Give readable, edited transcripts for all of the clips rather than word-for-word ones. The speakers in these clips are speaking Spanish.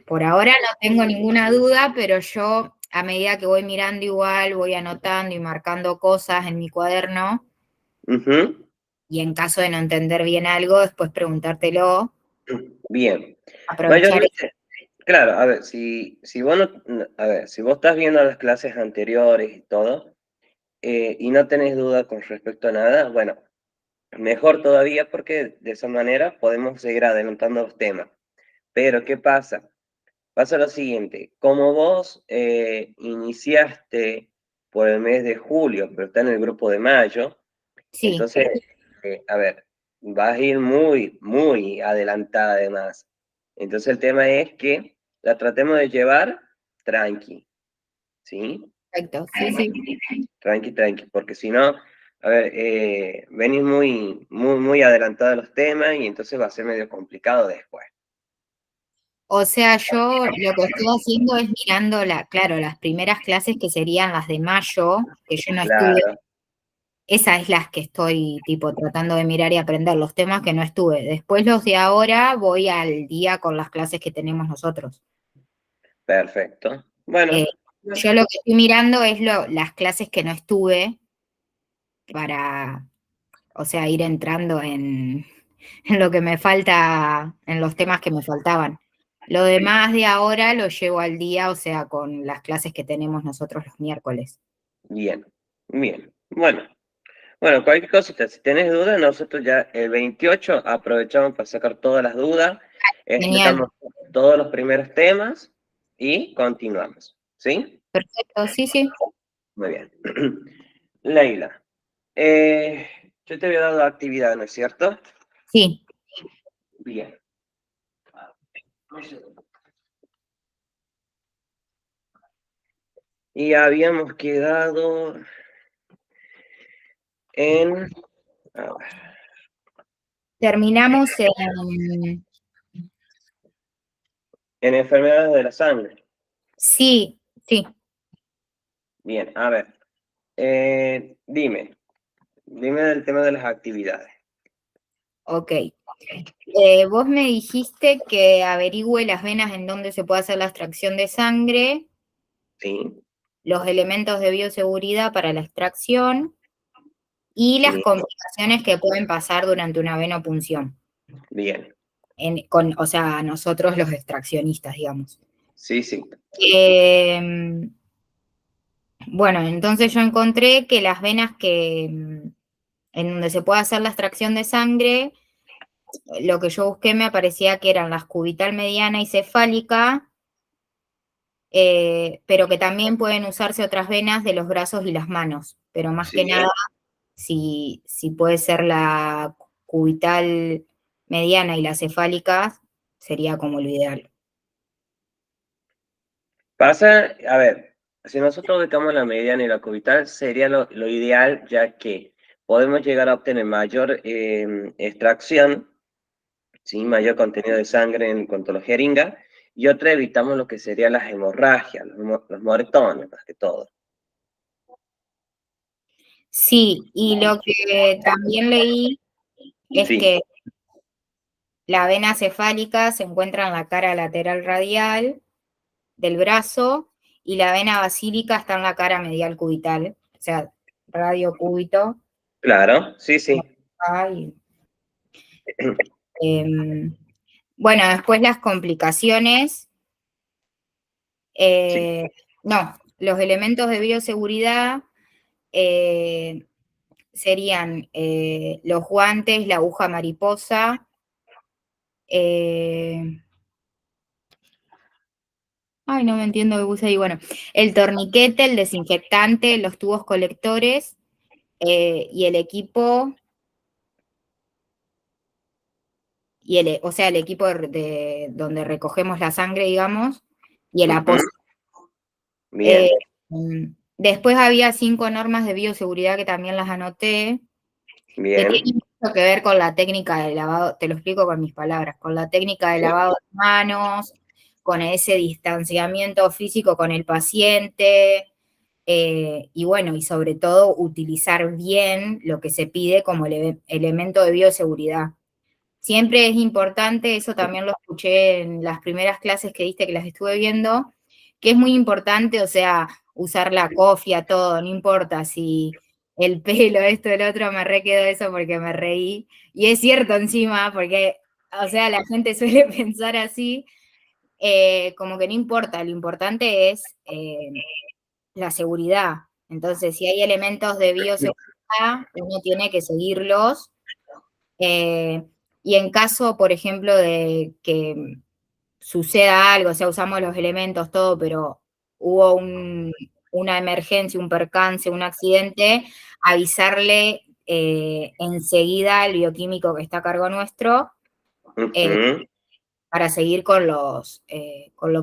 Por ahora no tengo ninguna duda, pero yo a medida que voy mirando igual, voy anotando y marcando cosas en mi cuaderno, y en caso de no entender bien algo, después preguntártelo, Bien. aprovechar. Mayormente, claro, a ver, si vos a ver, si vos estás viendo las clases anteriores y todo, y no tenés duda con respecto a nada, bueno, mejor todavía porque de esa manera podemos seguir adelantando los temas. Pero, ¿qué pasa? Pasa lo siguiente, como vos iniciaste por el mes de julio, pero está en el grupo de mayo, Sí, entonces, a ver, vas a ir muy, muy adelantada además. Entonces el tema es que la tratemos de llevar tranqui, ¿sí? perfecto, sí, sí. Tranqui, tranqui, porque si no, a ver, venís muy, muy, muy adelantada a los temas y entonces va a ser medio complicado después. O sea, yo lo que estoy haciendo es mirando, claro, las primeras clases que serían las de mayo, que yo no estuve, Claro, esas es las que estoy tipo tratando de mirar y aprender, los temas que no estuve. Después los de ahora voy al día con las clases que tenemos nosotros. perfecto. Eh, Bueno, yo lo que estoy mirando es las clases que no estuve para, o sea, ir entrando en lo que me falta, en los temas que me faltaban. Lo demás de ahora lo llevo al día, o sea, con las clases que tenemos nosotros los miércoles. bien, bien. Bueno, cualquier cosita, si tenés dudas, nosotros ya el 28 aprovechamos para sacar todas las dudas, Genial, explicamos todos los primeros temas y continuamos, ¿sí? perfecto, sí, sí, Muy bien. Leila, yo te había dado actividad, ¿no es cierto? sí, Bien. Y habíamos quedado en, a ver, terminamos en, en enfermedades de la sangre. sí, sí, Bien, a ver, dime del tema de las actividades. ok. Vos me dijiste que averigüe las venas en donde se puede hacer la extracción de sangre, Sí, los elementos de bioseguridad para la extracción y las sí, complicaciones que pueden pasar durante una venopunción. bien. O sea, nosotros los extraccionistas, digamos. Sí, sí, Eh, bueno, entonces yo encontré que las venas en donde se puede hacer la extracción de sangre, lo que yo busqué me aparecía que eran las cubital mediana y cefálica, pero que también pueden usarse otras venas de los brazos y las manos, pero más que sí. nada, si puede ser la cubital mediana y la cefálica, sería como lo ideal. Pasa, a ver, si nosotros ubicamos la mediana y la cubital, sería lo ideal, ya que podemos llegar a obtener mayor extracción, ¿sí? Mayor contenido de sangre en cuanto a la jeringa, y otra evitamos lo que serían las hemorragias, los moretones, más que todo. Sí, y lo que también leí es Sí, que la vena cefálica se encuentra en la cara lateral radial del brazo y la vena basílica está en la cara medial cubital, o sea, radio cúbito. claro, sí, sí. Ay, bueno, después las complicaciones, Sí, eh, no, los elementos de bioseguridad eh, serían los guantes, la aguja mariposa, eh, ay, no me entiendo qué puse ahí. Bueno, el torniquete, el desinfectante, los tubos colectores y el equipo, o sea, el equipo donde recogemos la sangre, digamos, y el ujú, apósito. Eh, bien, Después había 5 normas de bioseguridad que también las anoté, que bien, tienen mucho que ver con la técnica de lavado, te lo explico con mis palabras, con la técnica de sí. lavado de manos, con ese distanciamiento físico con el paciente, y bueno, y sobre todo utilizar bien lo que se pide como elemento de bioseguridad. siempre es importante, eso también lo escuché en las primeras clases que diste, que las estuve viendo, que es muy importante, o sea, usar la cofia, todo, no importa si el pelo, esto, el otro, me re quedó eso porque me reí. Y es cierto encima, porque, o sea, la gente suele pensar así, como que no importa, lo importante es la seguridad. Entonces, si hay elementos de bioseguridad, uno tiene que seguirlos. eh, y en caso, por ejemplo, de que suceda algo, o sea, usamos los elementos, todo, pero hubo una emergencia, un percance, un accidente, avisarle enseguida al bioquímico que está a cargo nuestro, eh, Ujú, para seguir con lo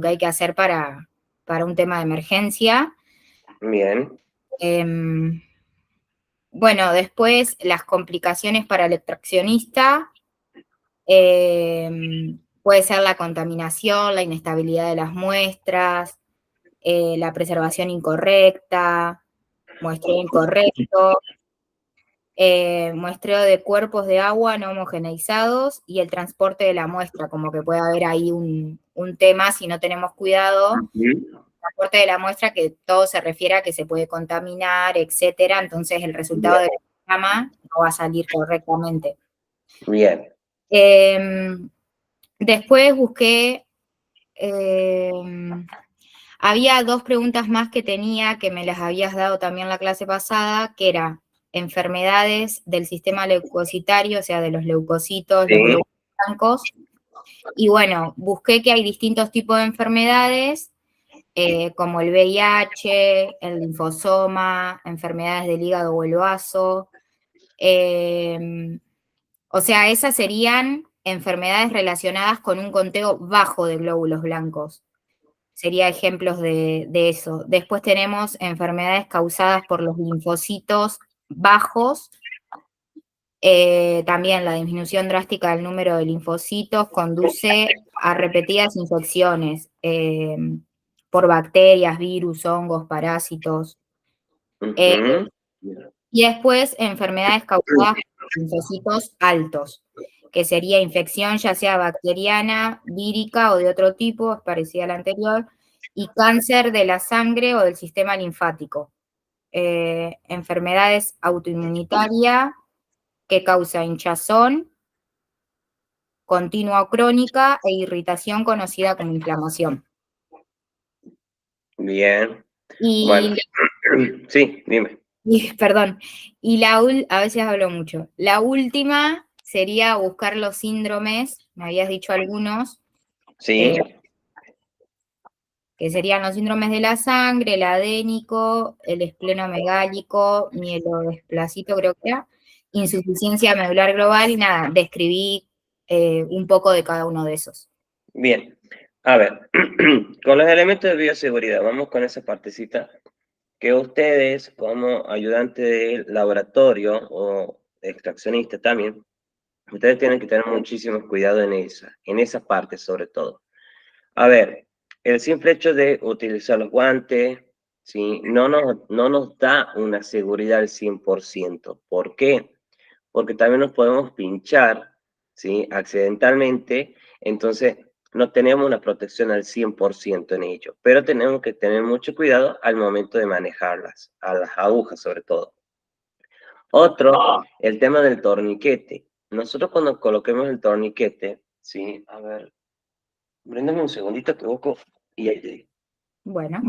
que hay que hacer para un tema de emergencia. bien, Em, bueno, después las complicaciones para el extraccionista, puede ser la contaminación, la inestabilidad de las muestras, la preservación incorrecta, muestreo incorrecto, muestreo de cuerpos de agua no homogeneizados y el transporte de la muestra, como que puede haber ahí un tema si no tenemos cuidado, ujú, transporte de la muestra, que todo se refiere a que se puede contaminar, etcétera, entonces el resultado bien, del programa no va a salir correctamente. bien, Después busqué, eh, había dos preguntas más que tenía, que me las habías dado también la clase pasada, que era enfermedades del sistema leucocitario, o sea, de los leucocitos, los sí, glóbulos blancos. Y bueno, busqué que hay distintos tipos de enfermedades, como el VIH, el linfosoma, enfermedades del hígado o el vaso. Eh, o sea, esas serían enfermedades relacionadas con un conteo bajo de glóbulos blancos. Sería ejemplos de eso. Después tenemos enfermedades causadas por los linfocitos bajos. También la disminución drástica del número de linfocitos conduce a repetidas infecciones por bacterias, virus, hongos, parásitos. Eh, ujú, y después enfermedades causadas por linfocitos altos, que sería infección ya sea bacteriana, vírica o de otro tipo, es parecida a la anterior, y cáncer de la sangre o del sistema linfático. Enfermedades autoinmunitarias que causa hinchazón continua o crónica e irritación conocida como inflamación. bien, bueno, Y, sí, dime, perdón, y a veces hablo mucho. La última sería buscar los síndromes, me habías dicho algunos, sí, eh, que serían los síndromes de la sangre, el adénico, el esplenomegálico, mielodesplasito creo que era, insuficiencia medular global y nada, describí un poco de cada uno de esos. bien. A ver, con los elementos de bioseguridad, vamos con esa partecita que ustedes como ayudante de laboratorio o extraccionista también, ustedes tienen que tener muchísimo cuidado en esa parte sobre todo. A ver, el simple hecho de utilizar los guantes, ¿sí? No nos da una seguridad al 100%. ¿Por qué? Porque también nos podemos pinchar, ¿sí? Accidentalmente, entonces no tenemos una protección al 100% en ello, pero tenemos que tener mucho cuidado al momento de manejarlas, a las agujas sobre todo. Otro, el tema del torniquete. Nosotros cuando coloquemos el torniquete, ¿sí? A ver, bríndame un segundito que busco y ahí te digo. Bueno,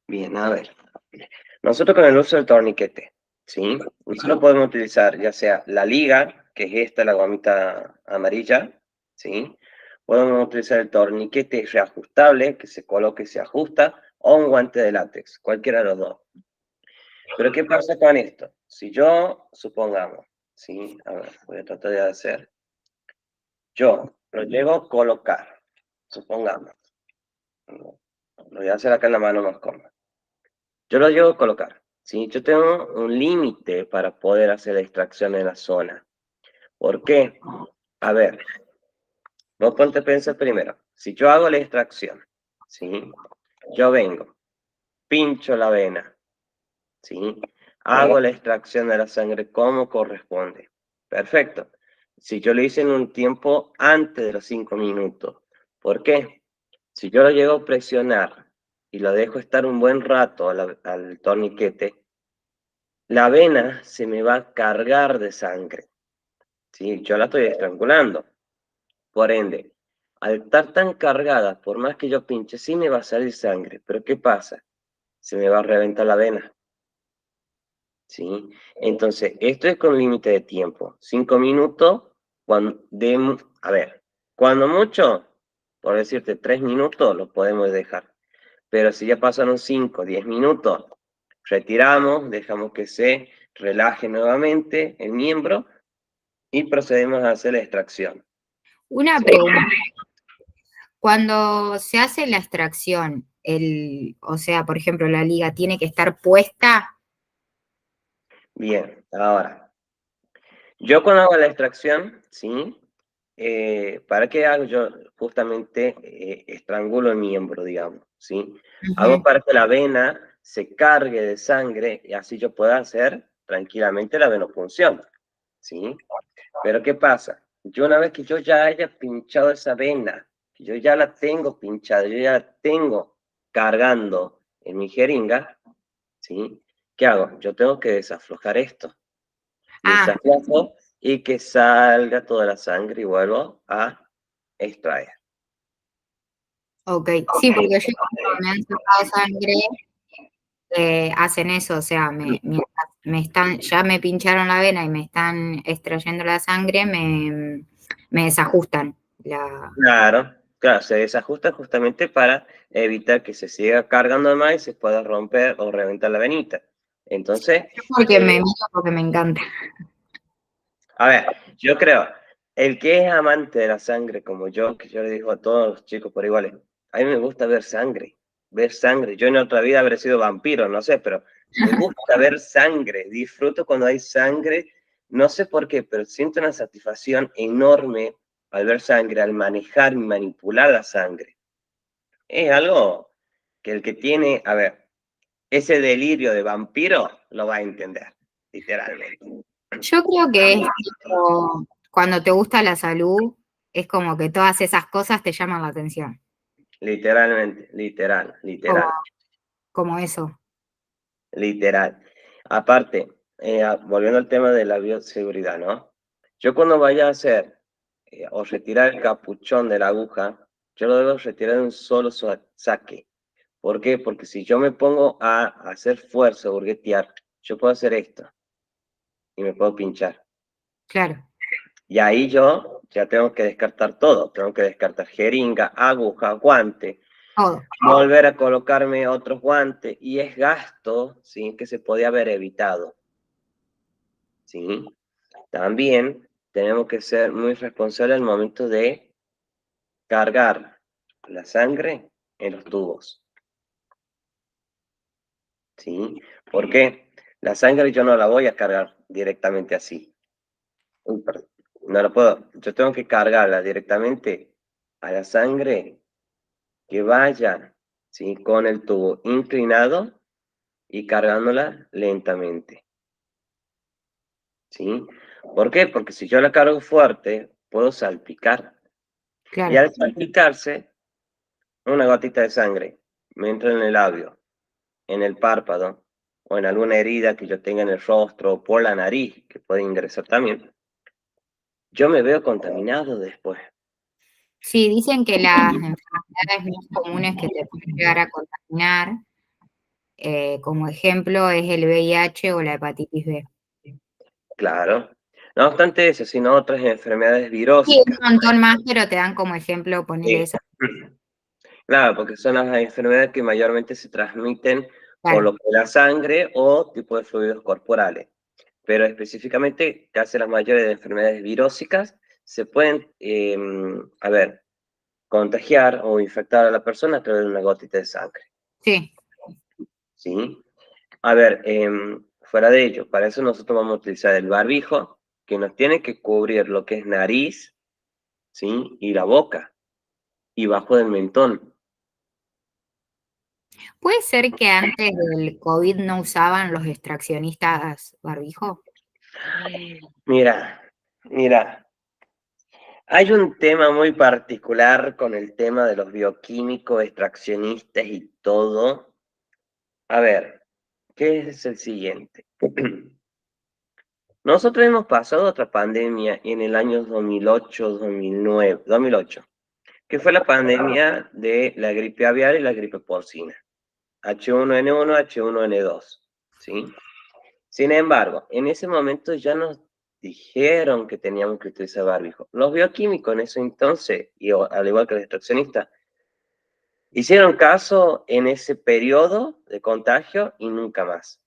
Bien, a ver. Nosotros con el uso del torniquete, ¿sí? Nosotros podemos utilizar ya sea la liga, que es esta, la gomita amarilla, ¿sí? Podemos utilizar el torniquete reajustable, que se coloca y se ajusta, o un guante de látex, cualquiera de los dos. Pero ¿qué pasa con esto? Si yo, supongamos, ¿sí? A ver, voy a tratar de hacer. Yo lo llego a colocar, supongamos. Lo voy a hacer acá en la mano más cómoda. Yo lo llevo a colocar, ¿sí? Yo tengo un límite para poder hacer la extracción en la zona. ¿Por qué? A ver, Vos ponte a pensar primero, si yo hago la extracción, ¿sí? Yo vengo, pincho la vena, ¿sí? Hago la extracción de la sangre como corresponde. Perfecto. Si yo lo hice en un tiempo antes de los 5 minutos, ¿por qué? Si yo lo llego a presionar y lo dejo estar un buen rato al torniquete, la vena se me va a cargar de sangre, ¿sí? Yo la estoy estrangulando. Por ende, al estar tan cargada, por más que yo pinche, sí me va a salir sangre. Pero ¿qué pasa? Se me va a reventar la vena, ¿sí? Entonces, esto es con límite de tiempo. 5 minutos, a ver, cuando mucho, por decirte 3 minutos, lo podemos dejar. Pero si ya pasaron 5, 10 minutos, retiramos, dejamos que se relaje nuevamente el miembro y procedemos a hacer la extracción. Una ¿Sí? pregunta. Cuando se hace la extracción, o sea, por ejemplo, la liga tiene que estar puesta. Bien, ahora, yo cuando hago la extracción, ¿sí? ¿Para qué hago yo? Justamente estrangulo el miembro, digamos, ¿sí? Hago Ujú. para que la vena se cargue de sangre y así yo pueda hacer tranquilamente la venopunción, ¿sí? Pero ¿qué pasa? Yo una vez que yo ya haya pinchado esa vena, que yo ya la tengo pinchada, yo ya la tengo cargando en mi jeringa, ¿sí? ¿Qué hago? Yo tengo que desaflojar esto. Ah, Desaflojo y que salga toda la sangre y vuelvo a extraer. ok. Sí, porque yo cuando me han sacado sangre, hacen eso, o sea, mientras ya me pincharon la vena y me están extrayendo la sangre, me desajustan la. Claro, claro, se desajusta justamente para evitar que se siga cargando más y se pueda romper o reventar la venita. Entonces, Porque me eh, miro porque me encanta. a ver, yo creo, el que es amante de la sangre como yo, que yo le digo a todos los chicos por iguales, a mí me gusta ver sangre, ver sangre. Yo en otra vida habré sido vampiro, no sé, pero me gusta ver sangre, disfruto cuando hay sangre, no sé por qué, pero siento una satisfacción enorme al ver sangre, al manejar y manipular la sangre. Es algo que el que tiene, a ver, ese delirio de vampiro lo va a entender, literalmente. Yo creo que es tipo, cuando te gusta la salud, es como que todas esas cosas te llaman la atención. Literalmente, literal, Como, literal, como eso. literal. Aparte, volviendo al tema de la bioseguridad, ¿no? Yo cuando vaya a hacer o retirar el capuchón de la aguja, yo lo debo retirar de un solo saque. ¿Por qué? Porque si yo me pongo a hacer fuerza, a hurguetear, yo puedo hacer esto y me puedo pinchar. Claro, Y ahí yo ya tengo que descartar todo. Tengo que descartar jeringa, aguja, guante, todo. volver a colocarme otros guantes y es gasto, ¿sí? Que se podía haber evitado, ¿sí? También tenemos que ser muy responsables al momento de cargar la sangre en los tubos, ¿sí? Porque la sangre yo no la voy a cargar directamente así. Uy, perdón. No lo puedo. Yo tengo que cargarla directamente a la sangre que vaya, ¿sí? Con el tubo inclinado y cargándola lentamente, ¿sí? ¿Por qué? Porque si yo la cargo fuerte, puedo salpicar. Y Claro. al salpicarse, una gotita de sangre me entra en el labio, en el párpado, o en alguna herida que yo tenga en el rostro, o por la nariz, que puede ingresar también. Yo me veo contaminado después. Sí, dicen que las enfermedades más comunes que te pueden llegar a contaminar, como ejemplo, es el VIH o la hepatitis B. Claro. No obstante eso, sino otras enfermedades Sí, un virósicas. montón más, pero te dan como ejemplo ponerle Sí. esa. Claro, porque son las enfermedades que mayormente se transmiten por Claro, lo que la sangre o tipo de fluidos corporales. Pero específicamente, casi las mayores de enfermedades virósicas se pueden, a ver, contagiar o infectar a la persona a través de una gotita de sangre, sí, ¿sí? A ver, fuera de ello, para eso nosotros vamos a utilizar el barbijo, que nos tiene que cubrir lo que es nariz, ¿sí? Y la boca, y bajo del mentón. ¿Puede ser que antes del COVID no usaban los extraccionistas barbijo? Mira, mira, hay un tema muy particular con el tema de los bioquímicos, extraccionistas y todo. A ver, ¿qué es el siguiente? Nosotros hemos pasado otra pandemia en el año 2008, 2009, 2008, que fue la pandemia de la gripe aviar y la gripe porcina, H1N1, H1N2, ¿sí? Sin embargo, en ese momento ya nos dijeron que teníamos que utilizar barbijo. Los bioquímicos en ese entonces, al igual que los extraccionistas, hicieron caso en ese periodo de contagio y nunca más,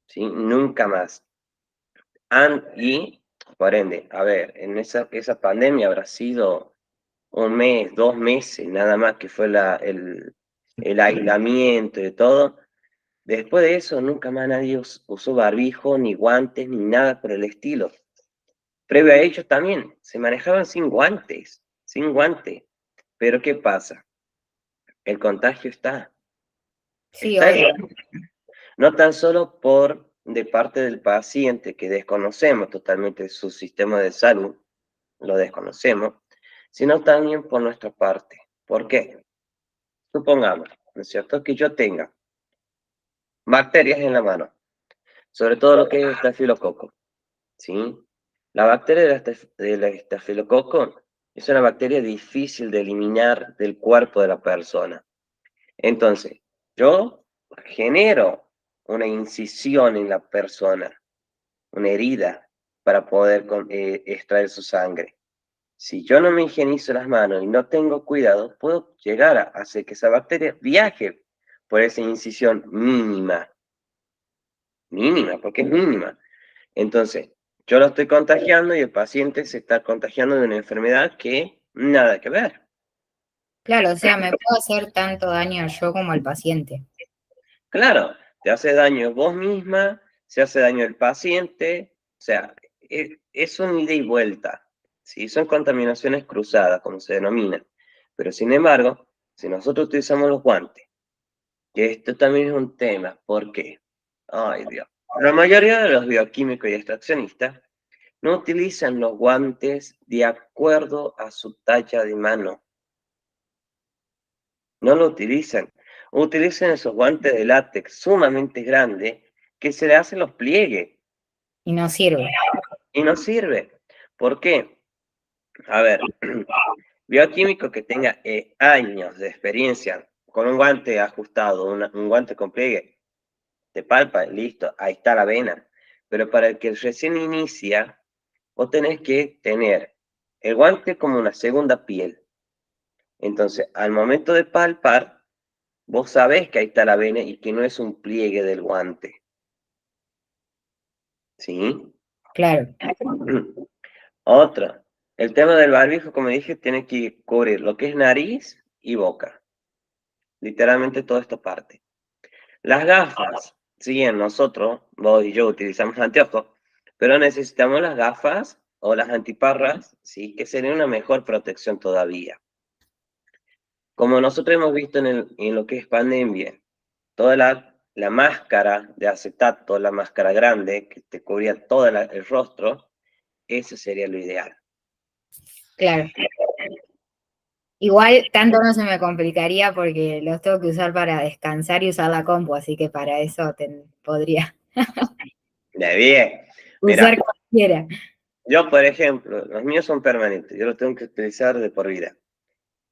¿sí? Nunca más. Y, por ende, a ver, en esa pandemia habrá sido un mes, 2 meses, nada más que fue el aislamiento y todo. Después de eso, nunca más nadie usó barbijo, ni guantes, ni nada por el estilo. Previo a ellos también, se manejaban sin guantes, sin guante. Pero ¿qué pasa? El contagio Sí, está ahí. obvio. No tan solo de parte del paciente, que desconocemos totalmente su sistema de salud, lo desconocemos, sino también por nuestra parte. ¿Por qué? Supongamos, ¿no es cierto?, que yo tenga bacterias en la mano, sobre todo lo que es estafilococo, ¿sí? La bacteria del estafilococo es una bacteria difícil de eliminar del cuerpo de la persona. Entonces, yo genero una incisión en la persona, una herida, para poder extraer su sangre. Si yo no me higienizo las manos y no tengo cuidado, puedo llegar a hacer que esa bacteria viaje por esa incisión mínima, mínima, porque es mínima. Entonces, yo lo estoy contagiando y el paciente se está contagiando de una enfermedad que nada que ver. Claro, o sea, me puedo hacer tanto daño yo como el paciente. Claro, te hace daño vos misma, se hace daño el paciente, o sea, es un ida y vuelta, ¿sí? Son contaminaciones cruzadas, como se denomina. Pero sin embargo, si nosotros utilizamos los guantes, que esto también es un tema, ¿por qué? Ay, Dios. La mayoría de los bioquímicos y extraccionistas no utilizan los guantes de acuerdo a su talla de mano. No lo utilizan. Utilizan esos guantes de látex sumamente grandes que se le hacen los pliegues Y no sirve. y no sirve. ¿Por qué? A ver, bioquímico que tenga años de experiencia con un guante ajustado, un guante con pliegue, te palpa, listo, ahí está la vena. Pero para el que recién inicia, vos tenés que tener el guante como una segunda piel. Entonces, al momento de palpar, vos sabés que ahí está la vena y que no es un pliegue del guante. ¿Sí? Claro. Otra. El tema del barbijo, como dije, tiene que cubrir lo que es nariz y boca. Literalmente toda esta parte. Las gafas. Si bien nosotros, vos y yo, utilizamos anteojos, pero necesitamos las gafas o las antiparras, ¿sí? Que sería una mejor protección todavía. Como nosotros hemos visto en lo que es pandemia, toda la máscara de acetato, la máscara grande, que te cubría todo el rostro, eso sería lo ideal. Claro. Igual tanto no se me complicaría porque los tengo que usar para descansar y usar la compu, así que para eso podría De bien. Mira, usar cualquiera. yo, por ejemplo, los míos son permanentes, yo los tengo que utilizar de por vida.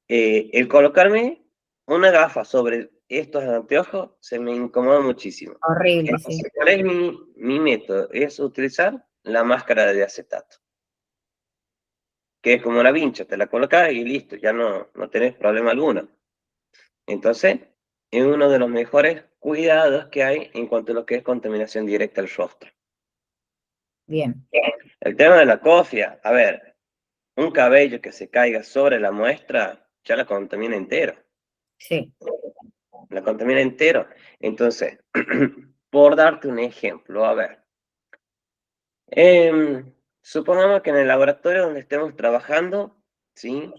El colocarme una gafa sobre estos anteojos se me incomoda muchísimo. Horrible, sí. Entonces, ¿cuál es mi método? Es utilizar la máscara de acetato, que es como una vincha, te la colocas y listo, ya no tenés problema alguno. Entonces, es uno de los mejores cuidados que hay en cuanto a lo que es contaminación directa al rostro. Bien, El tema de la cofia, a ver, un cabello que se caiga sobre la muestra ya la contamina entero, sí. la contamina entero. Entonces, por darte un ejemplo, a ver, supongamos que en el laboratorio donde estemos trabajando, ¿sí?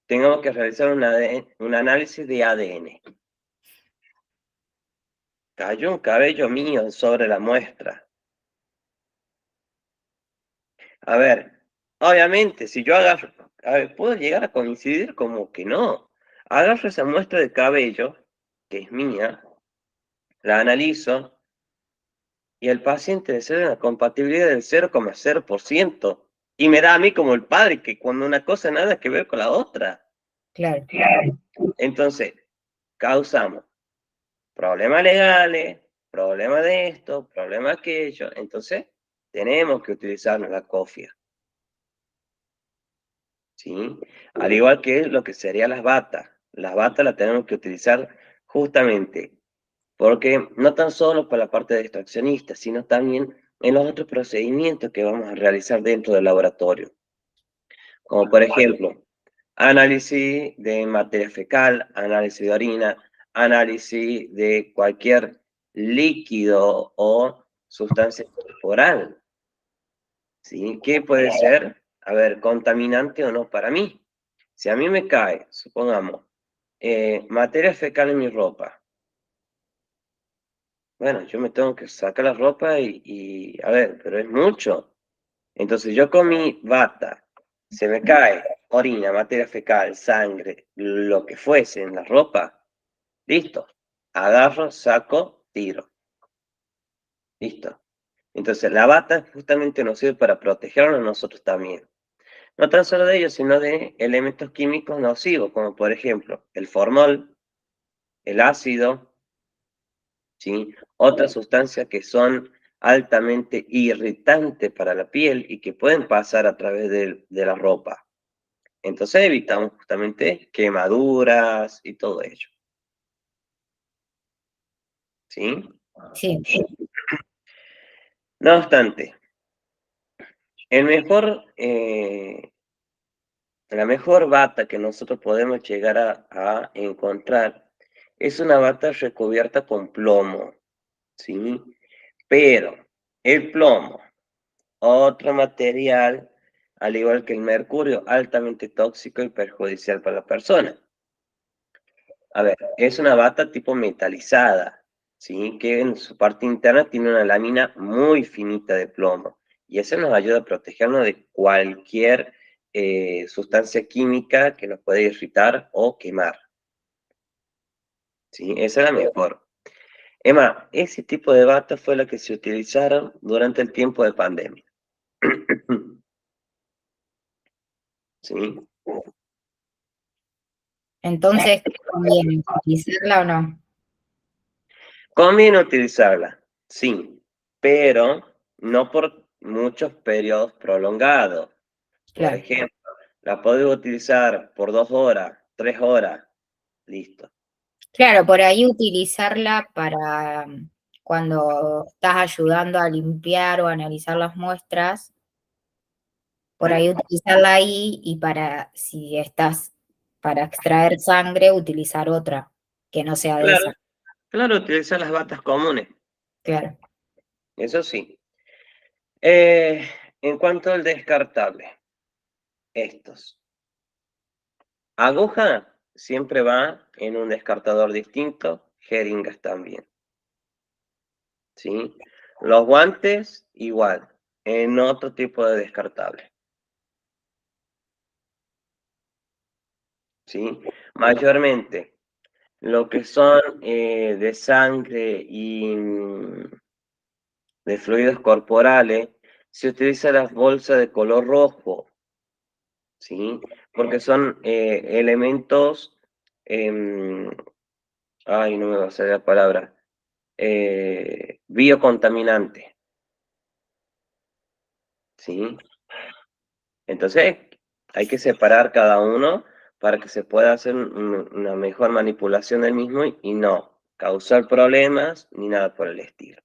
Tengamos que realizar un análisis de ADN. Cayó un cabello mío sobre la muestra. A ver, obviamente, si yo agarro, a ver, puedo llegar a coincidir como que no. Agarro esa muestra de cabello, que es mía, la analizo, y el paciente desea una compatibilidad del 0,0%. Y me da a mí como el padre, que cuando una cosa nada que ver con la otra. Claro, Entonces, causamos problemas legales, problemas de esto, problemas aquello. Entonces, tenemos que utilizar la cofia, ¿sí? Al igual que lo que serían las batas. Las batas las tenemos que utilizar justamente porque no tan solo para la parte de extraccionista, sino también en los otros procedimientos que vamos a realizar dentro del laboratorio. Como por ejemplo, análisis de materia fecal, análisis de orina, análisis de cualquier líquido o sustancia corporal, ¿sí? ¿Qué puede ser? A ver, contaminante o no para mí. Si a mí me cae, supongamos, materia fecal en mi ropa, bueno, yo me tengo que sacar la ropa a ver, pero es mucho. Entonces yo con mi bata, se me cae orina, materia fecal, sangre, lo que fuese en la ropa, listo. Agarro, saco, tiro. Listo. Entonces la bata justamente nos sirve para protegernos a nosotros también. No tan solo de ellos, sino de elementos químicos nocivos, como por ejemplo el formol, el ácido, ¿sí? Otras sustancias que son altamente irritantes para la piel y que pueden pasar a través de la ropa. Entonces evitamos justamente quemaduras y todo ello, ¿sí? sí. No obstante, el la mejor bata que nosotros podemos llegar a encontrar es una bata recubierta con plomo, ¿sí? Pero el plomo, otro material, al igual que el mercurio, altamente tóxico y perjudicial para la persona. A ver, es una bata tipo metalizada, ¿sí? Que en su parte interna tiene una lámina muy finita de plomo. Y eso nos ayuda a protegernos de cualquier sustancia química que nos puede irritar o quemar, ¿sí? Esa es la mejor. Emma, ese tipo de bata fue la que se utilizaron durante el tiempo de pandemia. ¿Sí? Entonces, ¿qué conviene? ¿Utilizarla o no? Conviene utilizarla, sí, pero no por muchos periodos prolongados. Por Claro. ejemplo, la podés utilizar por 2 horas, 3 horas, listo. Claro, por ahí utilizarla para cuando estás ayudando a limpiar o analizar las muestras, por ahí utilizarla ahí y para, si estás para extraer sangre, utilizar otra que no sea de Claro, esa. claro, utilizar las batas comunes, Claro, eso sí. Eh, en cuanto al descartable, estos. Aguja siempre va en un descartador distinto, jeringas también, ¿sí? Los guantes, igual, en otro tipo de descartable, ¿sí? Mayormente, lo que son de sangre y de fluidos corporales, se utiliza las bolsas de color rojo, ¿sí? Porque son elementos, em, ay, no me va a salir la palabra, biocontaminantes, ¿sí? Entonces, hay que separar cada uno para que se pueda hacer una mejor manipulación del mismo y no causar problemas ni nada por el estilo.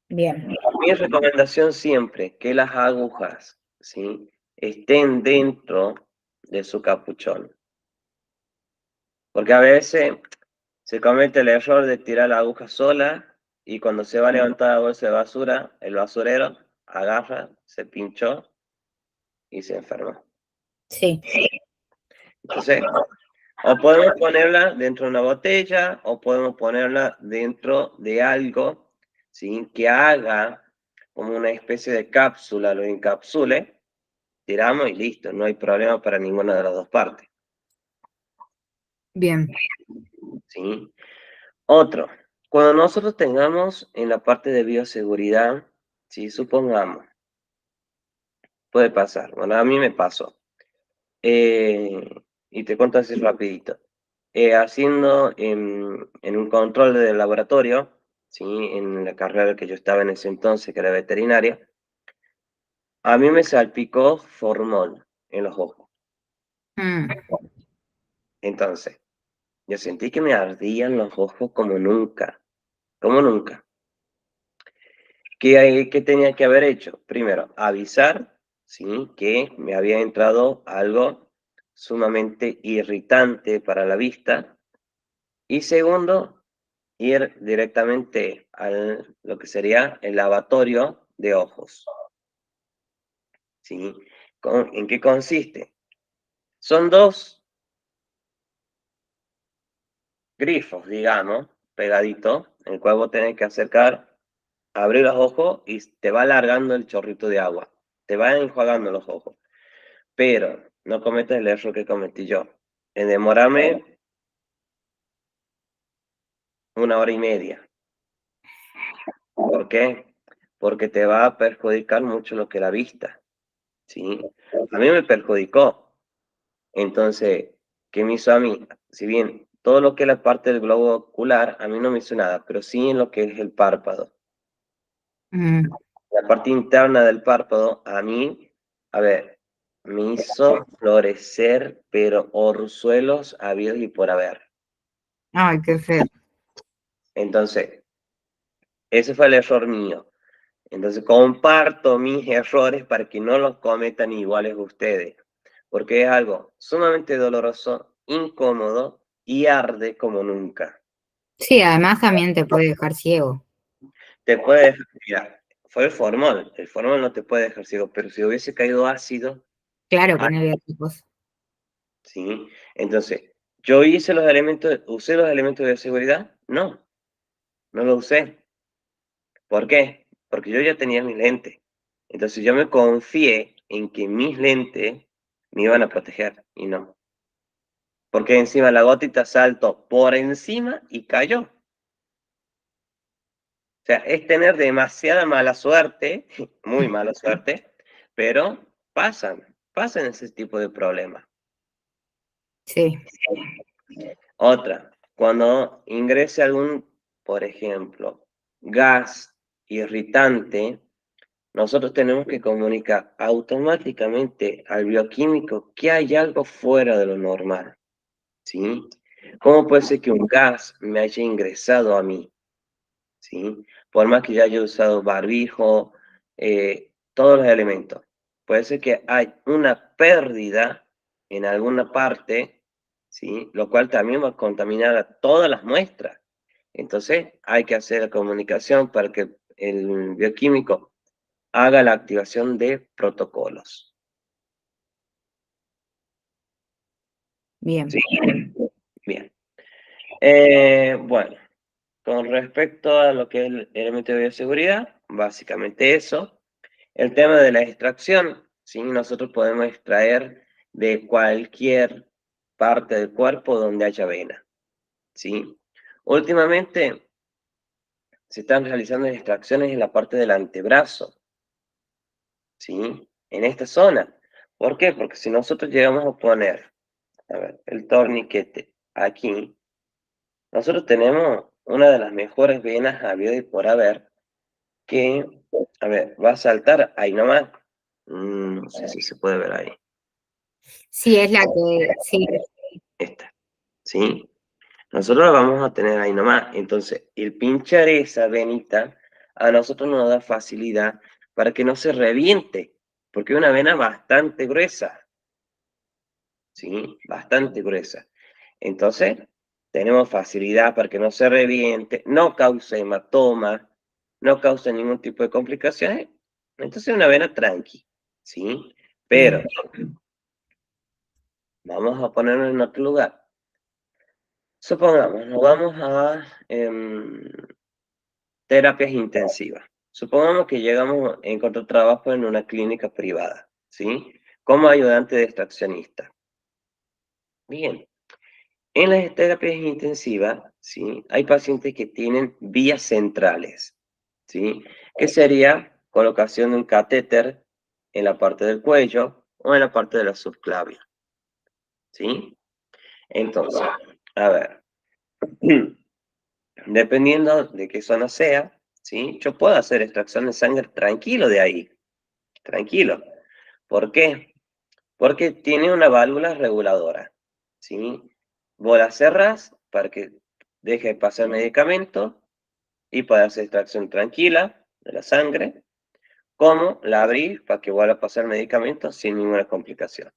bien, Mi recomendación siempre que las agujas, ¿sí? Estén dentro de su capuchón. Porque a veces se comete el error de tirar la aguja sola y cuando se va a levantar la bolsa de basura, el basurero agarra, se pinchó y se enfermó. Sí, Entonces, o podemos ponerla dentro de una botella, o podemos ponerla dentro de algo, ¿sí? Que haga como una especie de cápsula, lo encapsule, tiramos y listo, no hay problema para ninguna de las dos partes, bien. ¿sí? Otro, cuando nosotros tengamos en la parte de bioseguridad, si supongamos, puede pasar, bueno, a mí me pasó, eh, y te cuento así rapidito. Haciendo en un control de laboratorio, ¿sí? En la carrera que yo estaba en ese entonces, que era veterinaria, a mí me salpicó formol en los ojos. Mm, Entonces, yo sentí que me ardían los ojos como nunca, como nunca. ¿Qué tenía que haber hecho? Primero, avisar, ¿sí? Que me había entrado algo sumamente irritante para la vista. Y segundo, ir directamente a lo que sería el lavatorio de ojos, ¿sí? ¿En qué consiste? Son dos grifos, digamos, pegaditos, en el cual vos tenés que acercar, abrir los ojos y te va alargando el chorrito de agua, te va enjuagando los ojos, pero no cometas el error que cometí yo, en demorarme 1 hora y media. ¿Por qué? Porque te va a perjudicar mucho lo que es la vista, ¿sí? A mí me perjudicó. Entonces, ¿qué me hizo a mí? Si bien todo lo que es la parte del globo ocular, a mí no me hizo nada, pero sí en lo que es el párpado. mm. La parte interna del párpado, a mí, a ver, me hizo florecer, pero orzuelos habidos y por haber. Ay, qué feo. Entonces, ese fue el error mío. Entonces, comparto mis errores para que no los cometan iguales ustedes, porque es algo sumamente doloroso, incómodo y arde como nunca. Sí, además también te puede dejar ciego. Te puede dejar, mira, fue el formol no te puede dejar ciego, pero si hubiese caído ácido, Claro que ah, no le da cosa. ¿sí? Entonces, ¿yo hice los elementos, usé los elementos de seguridad? No, no los usé. ¿Por qué? Porque yo ya tenía mis lentes. Entonces yo me confié en que mis lentes me iban a proteger y no. Porque encima la gotita saltó por encima y cayó. O sea, es tener demasiada mala suerte, muy mala suerte, pero pasan ese tipo de problemas. Sí, Otra, cuando ingrese algún, por ejemplo, gas irritante, nosotros tenemos que comunicar automáticamente al bioquímico que hay algo fuera de lo normal, ¿sí? ¿Cómo puede ser que un gas me haya ingresado a mí? ¿Sí? Por más que ya haya usado barbijo, todos los elementos. Puede ser que hay una pérdida en alguna parte, ¿sí? Lo cual también va a contaminar a todas las muestras. Entonces hay que hacer la comunicación para que el bioquímico haga la activación de protocolos. bien. ¿Sí? Bien. Bueno, con respecto a lo que es el elemento de bioseguridad, básicamente eso. El tema de la extracción, ¿sí? Nosotros podemos extraer de cualquier parte del cuerpo donde haya vena, ¿sí? Últimamente se están realizando extracciones en la parte del antebrazo, ¿sí? En esta zona. ¿Por qué? Porque si nosotros llegamos a poner, a ver, el torniquete aquí, nosotros tenemos una de las mejores venas habido y por haber, que, a ver, va a saltar ahí nomás. No sé si se puede ver ahí. Sí, es la que, sí, Esta, ¿sí? Nosotros la vamos a tener ahí nomás. Entonces, el pinchar esa venita a nosotros nos da facilidad para que no se reviente, porque es una vena bastante gruesa, ¿sí? Bastante gruesa. Entonces, tenemos facilidad para que no se reviente, no cause hematoma, no cause ningún tipo de complicaciones, entonces una vena tranqui, ¿sí? Pero Bien. vamos a ponernos en otro lugar. Supongamos, nos vamos a terapias intensivas. Supongamos que llegamos a encontrar trabajo en una clínica privada, ¿sí? Como ayudante de extraccionista. Bien, en las terapias intensivas, ¿sí? Hay pacientes que tienen vías centrales, ¿sí? Que sería colocación de un catéter en la parte del cuello o en la parte de la subclavia, ¿sí? Entonces, a ver, dependiendo de qué zona sea, ¿sí? Yo puedo hacer extracción de sangre tranquilo de ahí, tranquilo. ¿Por qué? Porque tiene una válvula reguladora, ¿sí? Vos la cerrás para que deje de pasar medicamento y pueda hacer extracción tranquila de la sangre, como la abrís para que vuelva a pasar medicamento sin ninguna complicación.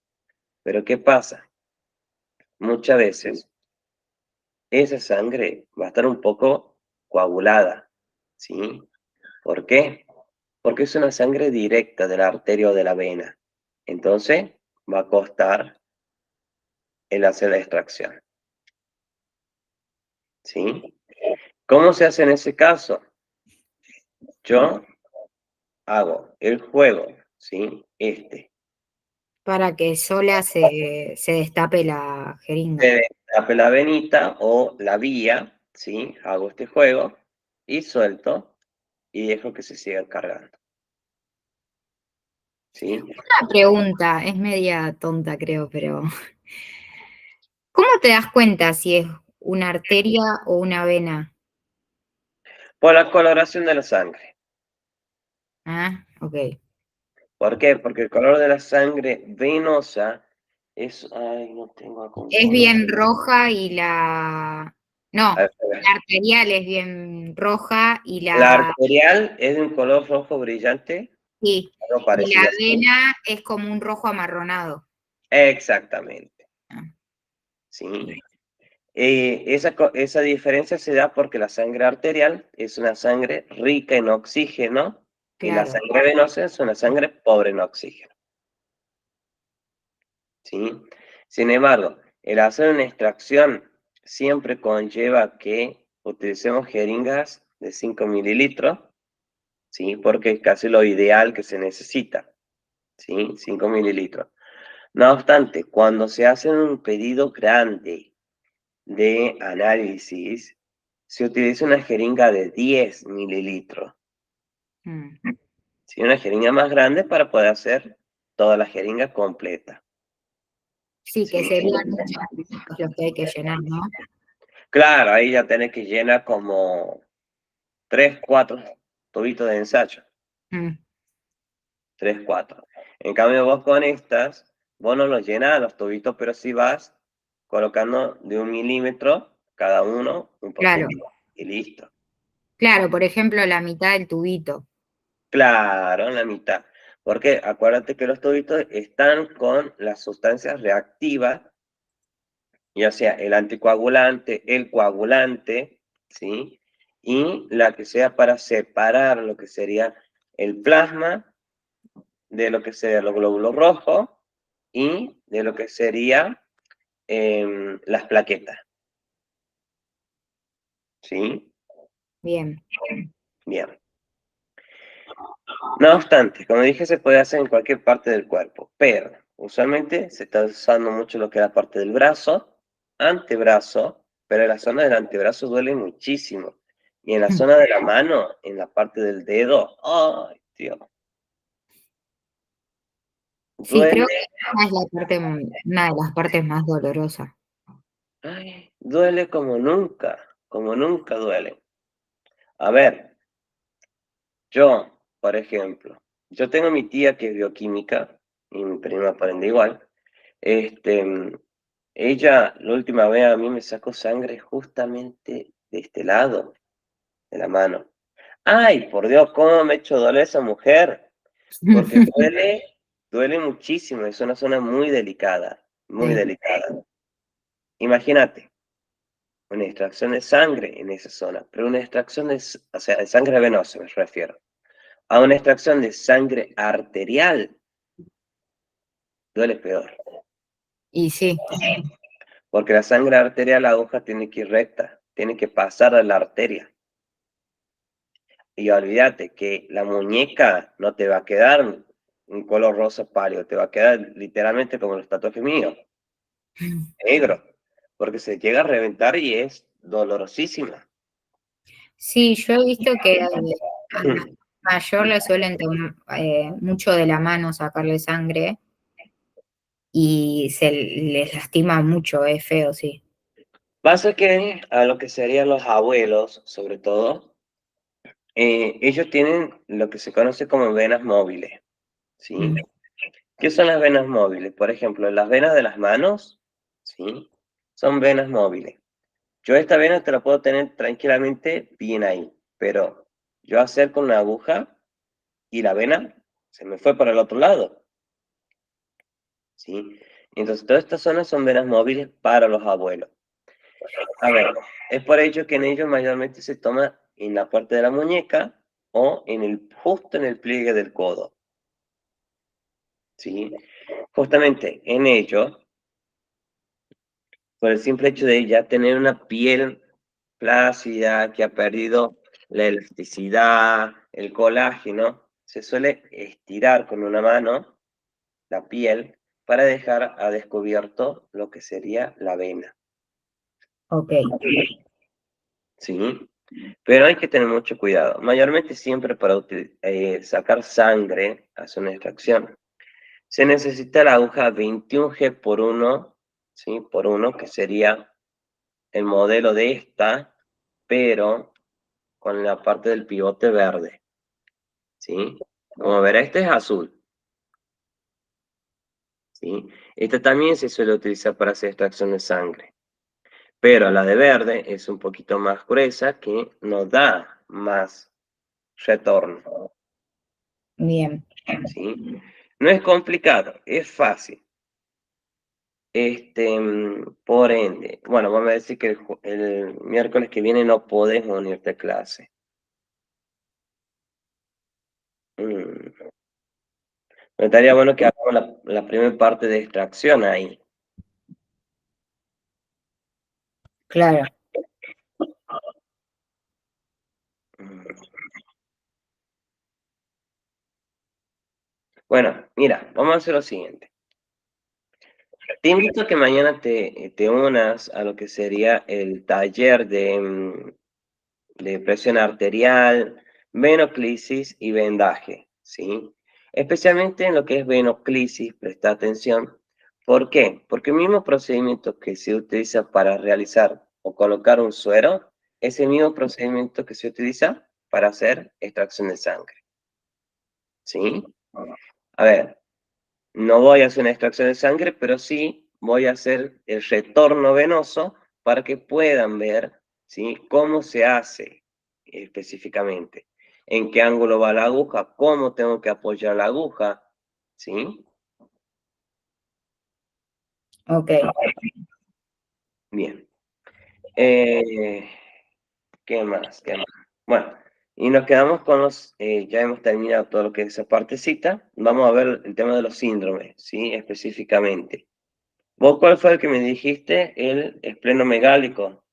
Pero ¿qué pasa? Muchas veces esa sangre va a estar un poco coagulada, ¿sí? ¿Por qué? Porque es una sangre directa de la arteria o de la vena. Entonces, va a costar el hacer la extracción, ¿sí? ¿Cómo se hace en ese caso? Yo hago el juego, ¿sí? Para que sola se destape la jeringa. Se destape la venita o la vía, ¿sí? Hago este juego y suelto y dejo que se siga cargando, ¿sí? Una pregunta, es media tonta creo, pero ¿cómo te das cuenta si es una arteria o una vena? Por la coloración de la sangre. Ah, ok. ¿Por qué? Porque el color de la sangre venosa es... Ay, no tengo acá un Es color. bien roja y A no, ver, la arterial es bien roja y la arterial es de un color rojo brillante, sí, algo y la parecido así. vena es como un rojo amarronado. Exactamente, Ah, ¿sí? Esa diferencia se da porque la sangre arterial es una sangre rica en oxígeno y la claro, sangre venosa es una sangre pobre en oxígeno, ¿sí? Sin embargo, el hacer una extracción siempre conlleva que utilicemos jeringas de 5 mililitros, ¿sí? Porque es casi lo ideal que se necesita, ¿sí? 5 mililitros. No obstante, cuando se hace un pedido grande de análisis, se utiliza una jeringa de 10 mililitros, mm. ¿sí? Una jeringa más grande para poder hacer toda la jeringa completa, Sí, que ¿sí? serían muchos litros los que hay que llenar, ¿no? Claro, ahí ya tenés que llenar como 3 4 tubitos de ensayo, Mm, 3 4. En cambio, vos con estas, vos no los llenas los tubitos, pero sí vas colocando de 1 milímetro cada uno, un claro, poquitito, y listo. claro, por ejemplo, la mitad del tubito. Claro, en la mitad. Porque acuérdate que los tubitos están con las sustancias reactivas, ya sea el anticoagulante, el coagulante, ¿sí? Y la que sea para separar lo que sería el plasma de lo que sería los glóbulos rojos y de lo que sería las plaquetas, ¿sí? Bien. Bien. No obstante, como dije, se puede hacer en cualquier parte del cuerpo, pero usualmente se está usando mucho lo que es la parte del brazo, antebrazo, pero en la zona del antebrazo duele muchísimo. Y en la zona de la mano, en la parte del dedo, ¡ay, Dios! Sí, creo Duele, que esa es una de las partes más dolorosas. ¡ay! Duele como nunca duele. A ver, yo, por ejemplo, yo tengo mi tía que es bioquímica, y mi prima por ende igual. Este, ella la última vez a mí me sacó sangre justamente de este lado, de la mano. Ay, por Dios, cómo me ha hecho doler esa mujer, porque duele muchísimo, es una zona muy delicada, muy Sí, delicada. Imagínate, una extracción de sangre en esa zona, pero una extracción o sea, de sangre venosa me refiero, a una extracción de sangre arterial, duele peor, Y sí, porque la sangre arterial, la aguja tiene que ir recta, tiene que pasar a la arteria. Y olvídate que la muñeca no te va a quedar un color rosa pálido, te va a quedar literalmente como los tatuajes míos, negro, porque se llega a reventar y es dolorosísima. sí, yo he visto que a la mayor le suelen tomar mucho de la mano sacarle sangre y se les lastima mucho, es feo, sí. Pasa que a lo que serían los abuelos, sobre todo, ellos tienen lo que se conoce como venas móviles, ¿sí? Mm, ¿Qué son las venas móviles? Por ejemplo, las venas de las manos, ¿sí? Son venas móviles. Yo esta vena te la puedo tener tranquilamente bien ahí, pero yo acerco una aguja y la vena se me fue para el otro lado, ¿sí? Entonces, todas estas zonas son venas móviles para los abuelos. A ver, es por ello que en ellos mayormente se toma en la parte de la muñeca o justo en el pliegue del codo, ¿sí? Justamente en ellos, por el simple hecho de ya tener una piel flácida, que ha perdido la elasticidad, el colágeno, se suele estirar con una mano la piel para dejar a descubierto lo que sería la vena, ok, ¿sí? Pero hay que tener mucho cuidado. Mayormente siempre para sacar sangre, hacer una extracción, se necesita la aguja 21G por 1, ¿sí? Por 1, que sería el modelo de esta, pero con la parte del pivote verde, ¿sí? Como verá, este es azul, ¿sí? Esta también se suele utilizar para hacer extracción de sangre, pero la de verde es un poquito más gruesa que nos da más retorno, bien, ¿sí? No es complicado, es fácil. Por ende, bueno, vamos a decir que el miércoles que viene no podés unirte a clase. Mm, Me estaría bueno que hagamos la primera parte de extracción ahí. claro. Mm, Bueno, mira, vamos a hacer lo siguiente. Te invito a que mañana te unas a lo que sería el taller de presión arterial, venoclisis y vendaje, ¿sí? Especialmente en lo que es venoclisis, presta atención. ¿Por qué? Porque el mismo procedimiento que se utiliza para realizar o colocar un suero es el mismo procedimiento que se utiliza para hacer extracción de sangre, ¿sí? A ver, no voy a hacer una extracción de sangre, pero sí voy a hacer el retorno venoso para que puedan ver, ¿sí? Cómo se hace específicamente, en qué ángulo va la aguja, cómo tengo que apoyar la aguja, ¿sí? Ok. Bien. Eh, ¿Qué más? ¿Qué más? Bueno, y nos quedamos con ya hemos terminado todo lo que es esa partecita. Vamos a ver el tema de los síndromes, ¿sí? Específicamente. ¿Vos cuál fue el que me dijiste? El esplenomegálico.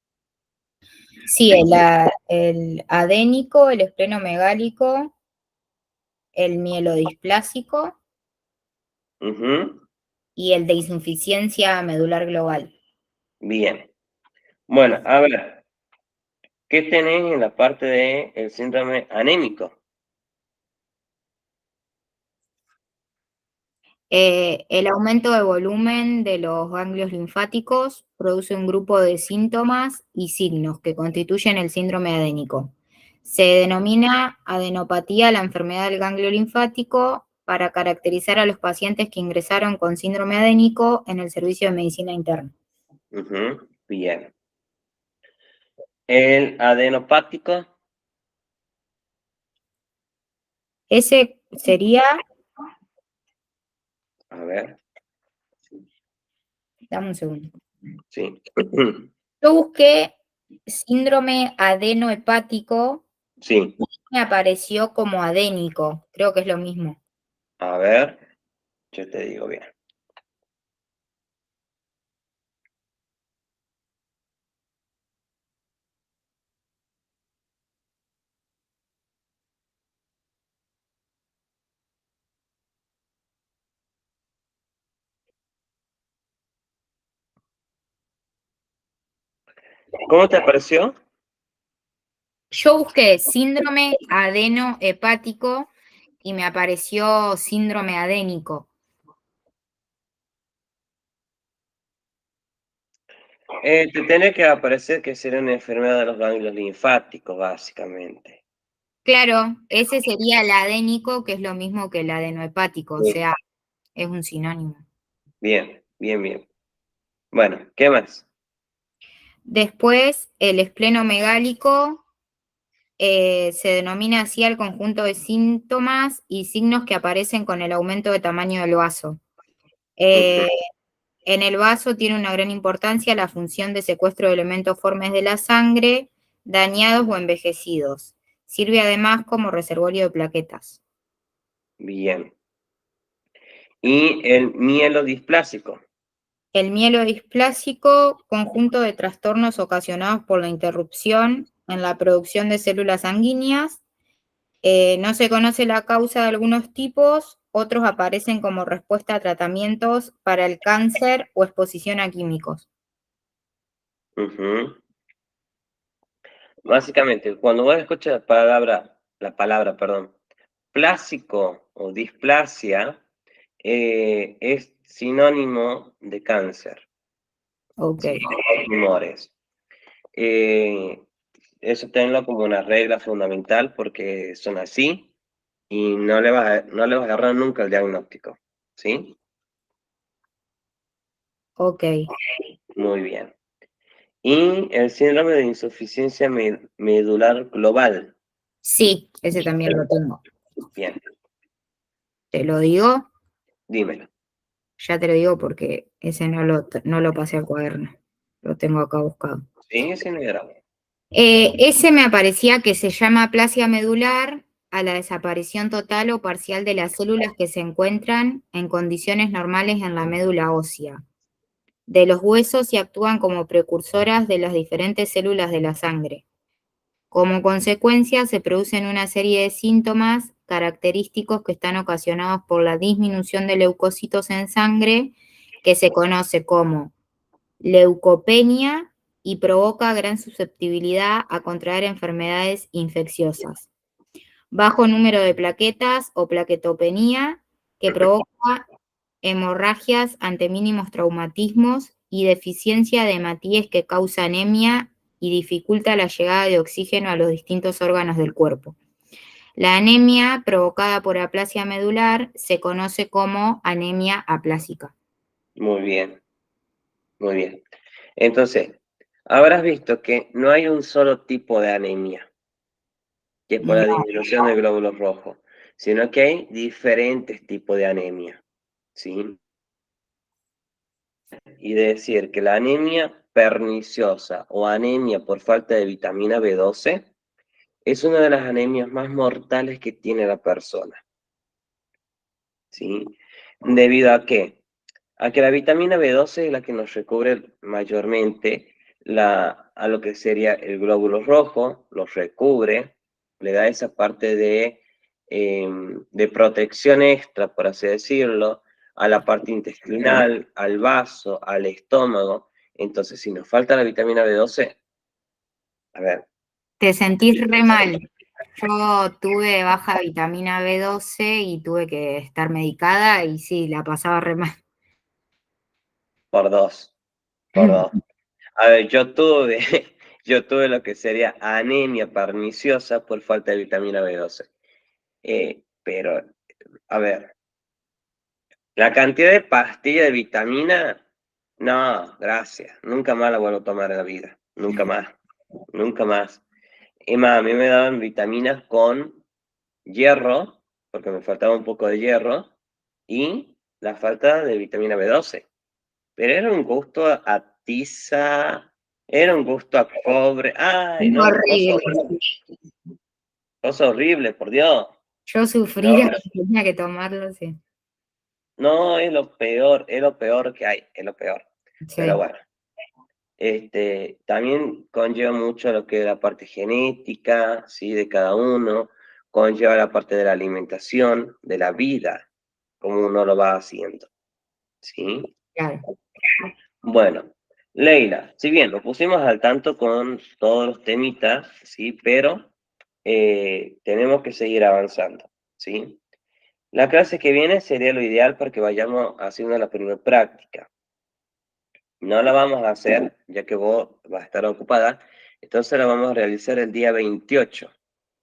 Sí, el adénico, el esplenomegálico, el mielodisplásico Ujú, y el de insuficiencia medular global. bien. Bueno, a ver, ¿qué tenés en la parte de el síndrome anémico? El aumento de volumen de los ganglios linfáticos produce un grupo de síntomas y signos que constituyen el síndrome adénico. Se denomina adenopatía la enfermedad del ganglio linfático para caracterizar a los pacientes que ingresaron con síndrome adénico en el servicio de medicina interna. Ujú, bien. El adenopático, Ese sería, a ver, dame un segundo. sí. Yo busqué síndrome adenohepático Sí, me apareció como adénico, creo que es lo mismo. a ver, yo te digo bien. ¿Cómo te pareció? Yo busqué síndrome adenohepático y me apareció síndrome adénico. Te tiene que aparecer que sería una enfermedad de los ganglios linfáticos, básicamente. Claro, ese sería el adénico, que es lo mismo que el adenohepático, o Sí. sea, es un sinónimo. Bien, bien, bien. Bueno, ¿qué más? Después, el esplenomegálico se denomina así al conjunto de síntomas y signos que aparecen con el aumento de tamaño del vaso. Ujú, Eh, en el vaso tiene una gran importancia la función de secuestro de elementos formes de la sangre, dañados o envejecidos. Sirve además como reservorio de plaquetas. bien. Y el mielodisplásico. El mielodisplásico, conjunto de trastornos ocasionados por la interrupción en la producción de células sanguíneas. No se conoce la causa de algunos tipos, otros aparecen como respuesta a tratamientos para el cáncer o exposición a químicos. Ujú. Básicamente, cuando vos escuchas perdón, plásico o displasia, es sinónimo de cáncer, Ok, ¿sí? O tumores. Eh, Eso tenlo como una regla fundamental porque son así y no le vas a agarrar nunca el diagnóstico, ¿sí? ok. Muy bien. Y el síndrome de insuficiencia medular global. Sí, ese también lo tengo. Bien, Te lo digo, dímelo. ya te lo digo porque ese no lo pasé al cuaderno. Lo tengo acá buscado. Sí, sí, no hay drama. Ese me aparecía que se llama aplasia medular a la desaparición total o parcial de las células que se encuentran en condiciones normales en la médula ósea, de los huesos y actúan como precursoras de las diferentes células de la sangre. Como consecuencia, se producen una serie de síntomas característicos que están ocasionados por la disminución de leucocitos en sangre, que se conoce como leucopenia y provoca gran susceptibilidad a contraer enfermedades infecciosas. Bajo número de plaquetas o plaquetopenia, que provoca hemorragias ante mínimos traumatismos y deficiencia de hematíes que causa anemia y dificulta la llegada de oxígeno a los distintos órganos del cuerpo. La anemia provocada por aplasia medular se conoce como anemia aplásica. Muy bien, muy bien. Entonces, habrás visto que no hay un solo tipo de anemia, que es por la No, disminución de glóbulos rojos, sino que hay diferentes tipos de anemia, ¿sí? Y decir que la anemia perniciosa o anemia por falta de vitamina B12 es una de las anemias más mortales que tiene la persona, ¿sí? ¿Debido a qué? A que la vitamina B12 es la que nos recubre mayormente a lo que sería el glóbulo rojo, lo recubre, le da esa parte de protección extra, por así decirlo, a la parte intestinal, al vaso, al estómago. Entonces, si nos falta la vitamina B12, a ver, te sentís re mal. Yo tuve baja vitamina B12 y tuve que estar medicada y sí, la pasaba re mal. por dos, por dos. A ver, yo tuve lo que sería anemia perniciosa por falta de vitamina B12. Pero, a ver, la cantidad de pastillas de vitamina, no, gracias. Nunca más la vuelvo a tomar en la vida. Nunca más. Nunca más. Y más, a mí me daban vitaminas con hierro, porque me faltaba un poco de hierro, y la falta de vitamina B12. Pero era un gusto a tiza, Era un gusto a cobre. Ay, no, Horrible. cosa horrible, por Dios. Yo No, sufrí de que tenía que tomarlo, sí. no, es lo peor que hay, es lo peor. Pero Sí, bueno, también conlleva mucho lo que es la parte genética, ¿sí? De cada uno, conlleva la parte de la alimentación, de la vida, como uno lo va haciendo, ¿sí? claro. Bueno, Leila, si bien lo pusimos al tanto con todos los temitas, ¿sí? Pero tenemos que seguir avanzando, ¿sí? La clase que viene sería lo ideal para que vayamos haciendo la primera práctica. No la vamos a hacer, ya que vos vas a estar ocupada, entonces la vamos a realizar el día 28,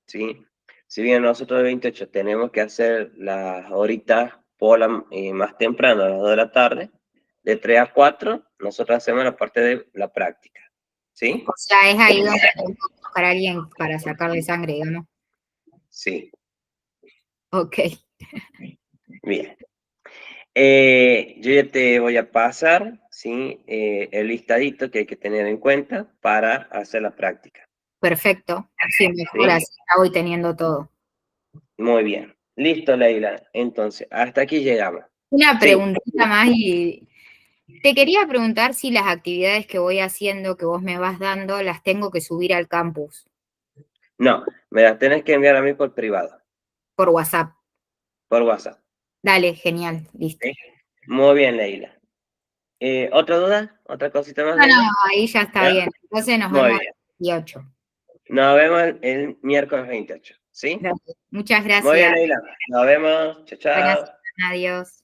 ¿sí? Si bien nosotros el 28 tenemos que hacer las horitas más temprano, a las 2 de la tarde, de 3 a 4, nosotros hacemos la parte de la práctica, O ¿sí? sea, es ahí donde tengo que buscar a alguien para sacarle sangre, digamos. Sí, Ok, bien. Yo ya te voy a pasar, ¿sí? El listadito que hay que tener en cuenta para hacer la práctica, perfecto. Sí, mejor ¿sí? así, ya voy teniendo todo. Muy bien. Listo, Leila. Entonces, hasta aquí llegamos. Una Sí, preguntita más y te quería preguntar si las actividades que voy haciendo, que vos me vas dando, las tengo que subir al campus no, me las tenés que enviar a mí por privado, por WhatsApp. por WhatsApp. Dale, genial, listo. ¿Sí? Muy bien, Leila. ¿Otra duda? ¿Otra cosita más, No, no, Leila? ahí ya está ¿Ya? bien. Entonces nos Muy vemos bien. el 18. Nos vemos el miércoles 28. ¿Sí? Gracias. Muchas Muy bien, gracias. Leila. Nos vemos. Chao, Buenas, chao. adiós.